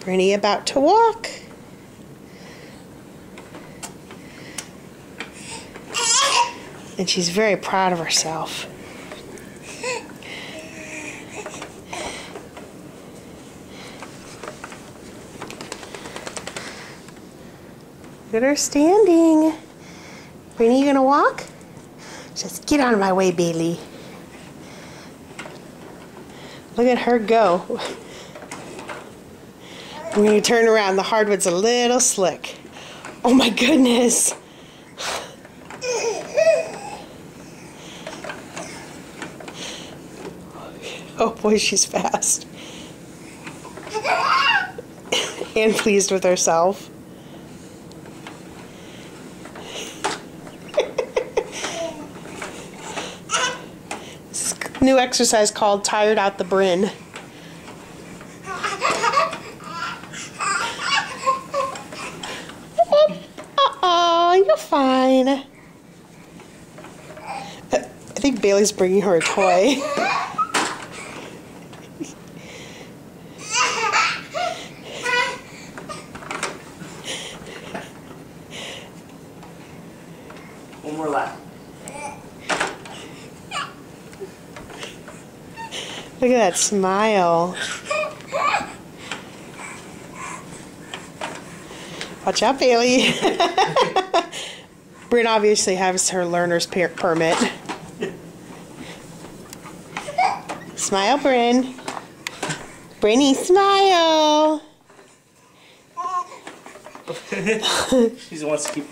Brittany about to walk. And she's very proud of herself. Look at her standing. Brittany, you gonna walk? Just get out of my way, Bailey. Look at her go. When you turn around, the hardwood's a little slick. Oh my goodness. Oh boy, she's fast. And pleased with herself. This is a new exercise called Tired Out the Bryn. Uh-oh, you're fine. I think Bailey's bringing her a toy. One more lap. Look at that smile. Watch out, Bailey. Bryn obviously has her learner's permit. Smile, Bryn. Brittany, smile. She wants to keep